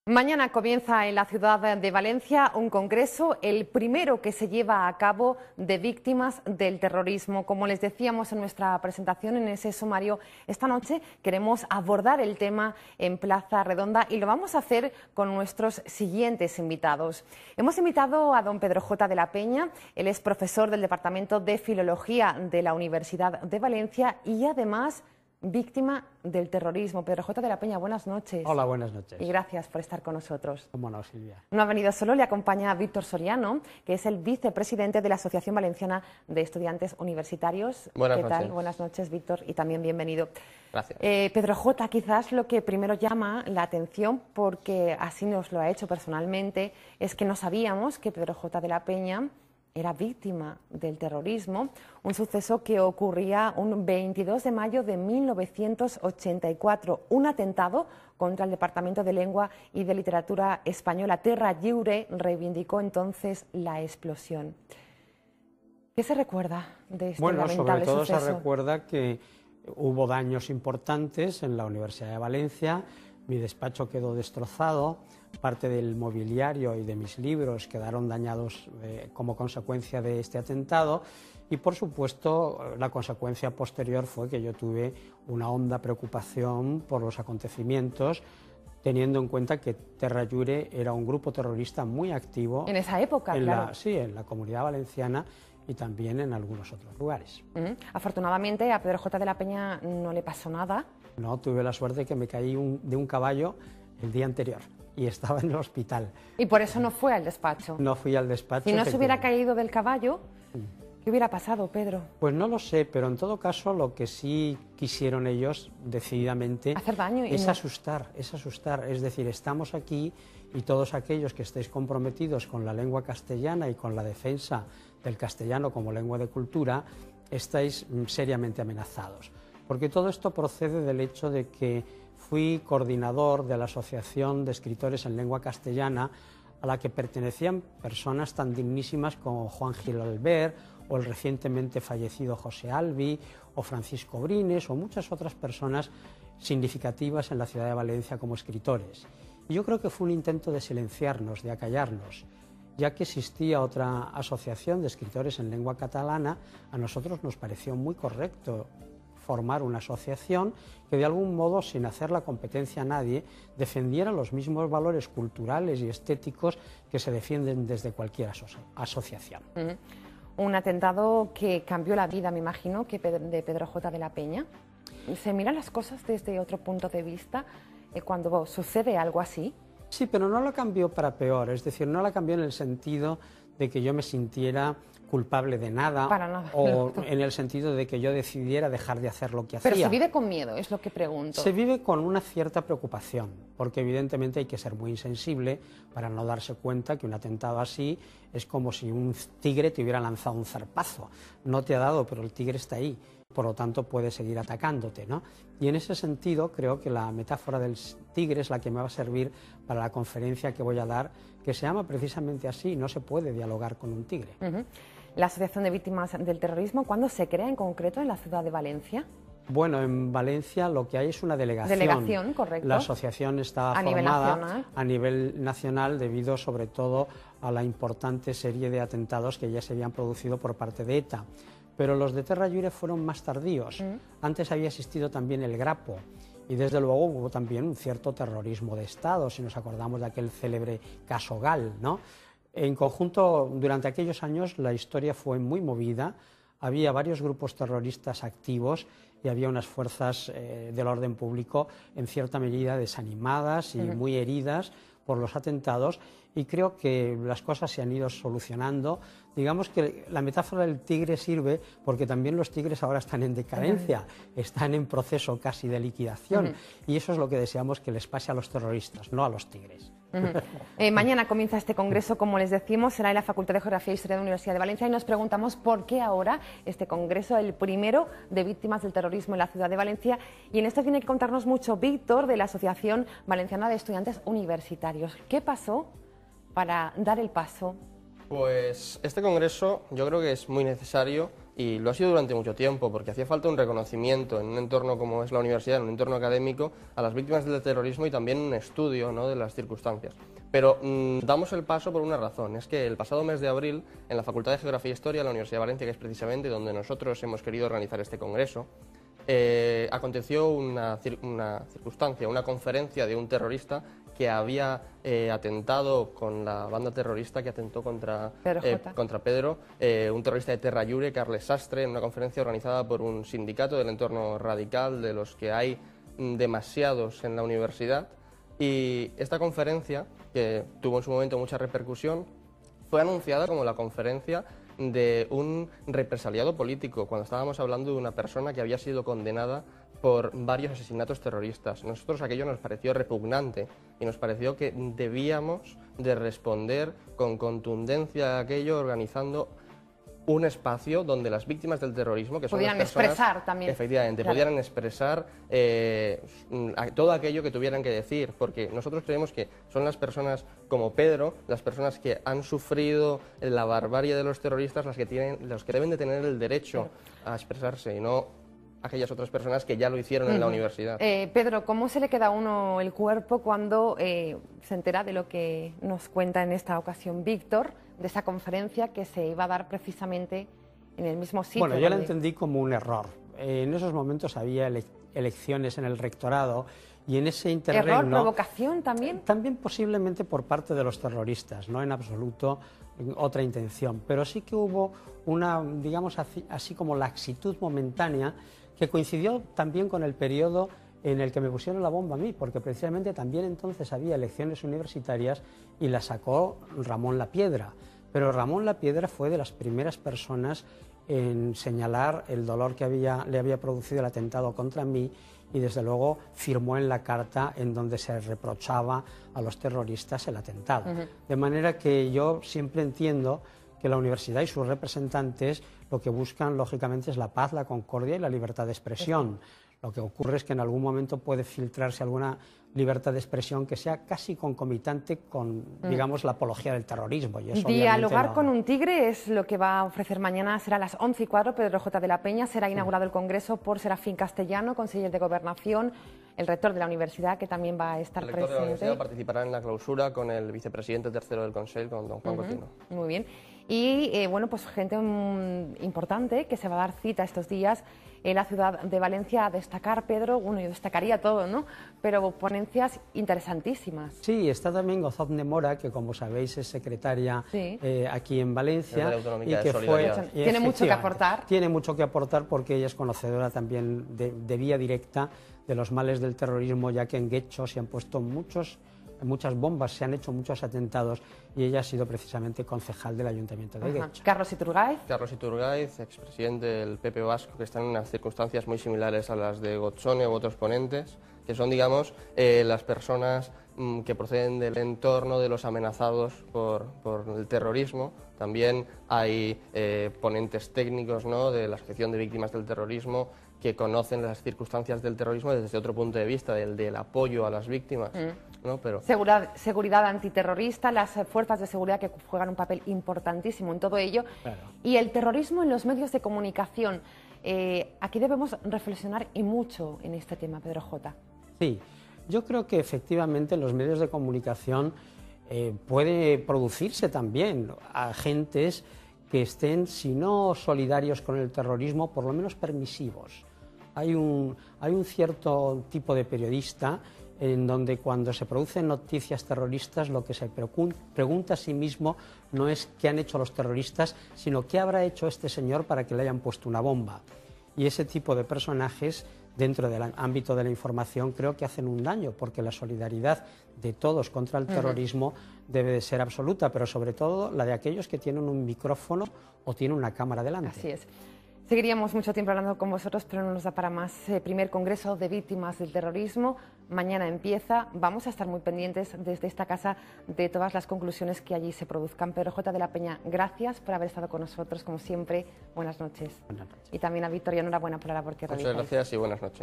Mañana comienza en la ciudad de Valencia un congreso, el primero que se lleva a cabo de víctimas del terrorismo. Como les decíamos en nuestra presentación, en ese sumario, esta noche queremos abordar el tema en Plaza Redonda y lo vamos a hacer con nuestros siguientes invitados. Hemos invitado a don Pedro J. de la Peña, él es profesor del Departamento de Filología de la Universidad de Valencia y además víctima del terrorismo. Pedro J. de la Peña, buenas noches. Hola, buenas noches. Y gracias por estar con nosotros. Cómo no, Silvia. No ha venido solo, le acompaña Víctor Soriano, que es el vicepresidente de la Asociación Valenciana de Estudiantes Universitarios. Buenas noches. ¿Qué tal? Buenas noches, Víctor, y también bienvenido. Gracias. Pedro J., quizás lo que primero llama la atención, porque así nos lo ha hecho personalmente, es que no sabíamos que Pedro J. de la Peña era víctima del terrorismo, un suceso que ocurría un 22 de mayo de 1984, un atentado contra el Departamento de Lengua y de Literatura Española. Terra Lliure reivindicó entonces la explosión. ¿Qué se recuerda de este lamentable sobre todo suceso? Se recuerda que hubo daños importantes en la Universidad de Valencia, mi despacho quedó destrozado, parte del mobiliario y de mis libros quedaron dañados como consecuencia de este atentado y, por supuesto, la consecuencia posterior fue que yo tuve una honda preocupación por los acontecimientos, teniendo en cuenta que Terra Lliure era un grupo terrorista muy activo. En esa época, claro. Sí, en la Comunidad Valenciana y también en algunos otros lugares. Afortunadamente a Pedro J. de la Peña no le pasó nada. No, tuve la suerte que me caí de un caballo el día anterior y estaba en el hospital. Y por eso no fue al despacho. No fui al despacho. Si no se hubiera caído del caballo, ¿qué hubiera pasado, Pedro? Pues no lo sé, pero en todo caso lo que sí quisieron ellos decididamente hacer daño es asustar. Es decir, estamos aquí y todos aquellos que estéis comprometidos con la lengua castellana y con la defensa del castellano como lengua de cultura, estáis seriamente amenazados. Porque todo esto procede del hecho de que fui coordinador de la Asociación de Escritores en Lengua Castellana, a la que pertenecían personas tan dignísimas como Juan Gil Albert, o el recientemente fallecido José Albi, o Francisco Brines, o muchas otras personas significativas en la ciudad de Valencia como escritores. Y yo creo que fue un intento de silenciarnos, de acallarnos. Ya que existía otra asociación de escritores en lengua catalana, a nosotros nos pareció muy correcto formar una asociación que de algún modo, sin hacer la competencia a nadie, defendiera los mismos valores culturales y estéticos que se defienden desde cualquier asociación. Un atentado que cambió la vida, me imagino, de Pedro J. de la Peña. ¿Se miran las cosas desde otro punto de vista cuando sucede algo así? Sí, pero no la cambió para peor, es decir, no la cambió en el sentido de que yo me sintiera culpable de nada, para nada, o en el sentido de que yo decidiera dejar de hacer lo que hacía. Pero se vive con miedo, es lo que pregunto. Se vive con una cierta preocupación, porque evidentemente hay que ser muy insensible para no darse cuenta que un atentado así es como si un tigre te hubiera lanzado un zarpazo. No te ha dado, pero el tigre está ahí, por lo tanto puede seguir atacándote, ¿no? Y en ese sentido creo que la metáfora del tigre es la que me va a servir para la conferencia que voy a dar, que se llama precisamente así: no se puede dialogar con un tigre. La Asociación de Víctimas del Terrorismo, ¿cuándo se crea en concreto en la ciudad de Valencia? Bueno, en Valencia lo que hay es una delegación. Delegación, correcto. La asociación está formada a nivel nacional debido sobre todo a la importante serie de atentados que ya se habían producido por parte de ETA. Pero los de Terra Lliure fueron más tardíos. Antes había existido también el Grapo y desde luego hubo también un cierto terrorismo de Estado, si nos acordamos de aquel célebre caso Gal, ¿no? En conjunto, durante aquellos años la historia fue muy movida, había varios grupos terroristas activos y había unas fuerzas del orden público en cierta medida desanimadas y muy heridas por los atentados, y creo que las cosas se han ido solucionando. Digamos que la metáfora del tigre sirve porque también los tigres ahora están en decadencia, están en proceso casi de liquidación, y eso es lo que deseamos que les pase a los terroristas, no a los tigres. Mañana comienza este congreso, como les decimos, será en la Facultad de Geografía e Historia de la Universidad de Valencia, y nos preguntamos por qué ahora este congreso, el primero de víctimas del terrorismo en la ciudad de Valencia. Y en esto tiene que contarnos mucho Víctor, de la Asociación Valenciana de Estudiantes Universitarios. ¿Qué pasó para dar el paso? Pues este congreso yo creo que es muy necesario y lo ha sido durante mucho tiempo, porque hacía falta un reconocimiento en un entorno como es la universidad, en un entorno académico, a las víctimas del terrorismo y también un estudio, ¿no?, de las circunstancias. Pero damos el paso por una razón, es que el pasado mes de abril, en la Facultad de Geografía e Historia de la Universidad de Valencia, que es precisamente donde nosotros hemos querido organizar este congreso, aconteció una circunstancia, una conferencia de un terrorista que había atentado con la banda terrorista que atentó contra Pedro, un terrorista de Terra Llure, Carles Sastre, en una conferencia organizada por un sindicato del entorno radical, de los que hay demasiados en la universidad. Y esta conferencia, que tuvo en su momento mucha repercusión, fue anunciada como la conferencia de un represaliado político, cuando estábamos hablando de una persona que había sido condenada por varios asesinatos terroristas. Nosotros aquello nos pareció repugnante y nos pareció que debíamos de responder con contundencia a aquello, organizando un espacio donde las víctimas del terrorismo, que son las personas, expresar también. Efectivamente, claro, pudieran expresar todo aquello que tuvieran que decir, porque nosotros creemos que son las personas como Pedro, las personas que han sufrido la barbarie de los terroristas, los que deben de tener el derecho a expresarse, y no aquellas otras personas que ya lo hicieron en la universidad. Pedro, ¿cómo se le queda a uno el cuerpo cuando se entera de lo que nos cuenta en esta ocasión Víctor, de esa conferencia que se iba a dar precisamente en el mismo sitio? Bueno, yo la entendí como un error. En esos momentos había elecciones en el rectorado y en ese interregno... ¿Error, provocación también? También posiblemente por parte de los terroristas, no en absoluto otra intención, pero sí que hubo una, digamos así como laxitud momentánea que coincidió también con el periodo en el que me pusieron la bomba a mí, porque precisamente también entonces había elecciones universitarias y la sacó Ramón Lapiedra. Pero Ramón Lapiedra fue de las primeras personas en señalar el dolor que le había producido el atentado contra mí, y desde luego firmó en la carta en donde se reprochaba a los terroristas el atentado. De manera que yo siempre entiendo que la universidad y sus representantes lo que buscan, lógicamente, es la paz, la concordia y la libertad de expresión. Lo que ocurre es que en algún momento puede filtrarse alguna libertad de expresión que sea casi concomitante con, digamos, la apología del terrorismo. Y eso Dialogar con un tigre es lo que va a ofrecer mañana. Será a las 11:15, Pedro J. de la Peña. Será inaugurado el Congreso por Serafín Castellano, conseller de Gobernación, el rector de la universidad, que también va a estar presente. El rector de la universidad participará en la clausura con el vicepresidente tercero del Consell, con don Juan Cotino. Muy bien. Y bueno, pues gente importante que se va a dar cita estos días en la ciudad de Valencia a destacar, Pedro. Bueno, yo destacaría todo, ¿no? Pero ponencias interesantísimas. Sí, está también Gozón de Mora, que como sabéis es secretaria aquí en Valencia. Y que tiene mucho que aportar. Tiene mucho que aportar porque ella es conocedora también de vía directa de los males del terrorismo, ya que en Guecho se han puesto muchas bombas, se han hecho muchos atentados, y ella ha sido precisamente concejal del Ayuntamiento de Guecho. Carlos Iturgaiz. Carlos Iturgaiz, expresidente del PP Vasco, que está en unas circunstancias muy similares a las de Gotzone u otros ponentes, que son, digamos, las personas que proceden del entorno de los amenazados por el terrorismo. También hay ponentes técnicos, ¿no?, de la Asociación de Víctimas del Terrorismo, que conocen las circunstancias del terrorismo desde otro punto de vista, del apoyo a las víctimas. ¿No? Pero... Seguridad antiterrorista, las fuerzas de seguridad que juegan un papel importantísimo en todo ello. Claro. Y el terrorismo en los medios de comunicación. Aquí debemos reflexionar y mucho en este tema, Pedro J. Sí, yo creo que efectivamente en los medios de comunicación puede producirse también agentes que estén, si no solidarios con el terrorismo, por lo menos permisivos. Hay un cierto tipo de periodista en donde cuando se producen noticias terroristas lo que se pregunta a sí mismo no es qué han hecho los terroristas, sino qué habrá hecho este señor para que le hayan puesto una bomba. Y ese tipo de personajes, dentro del ámbito de la información, creo que hacen un daño, porque la solidaridad de todos contra el terrorismo debe de ser absoluta, pero sobre todo la de aquellos que tienen un micrófono o tienen una cámara delante. Así es. Seguiríamos mucho tiempo hablando con vosotros, pero no nos da para más. Primer Congreso de Víctimas del Terrorismo, mañana empieza. Vamos a estar muy pendientes desde esta casa de todas las conclusiones que allí se produzcan. Pedro J. de la Peña, gracias por haber estado con nosotros, como siempre. Buenas noches. Buenas noches. Y también a Víctor, enhorabuena por la labor que realizáis. Muchas gracias y buenas noches.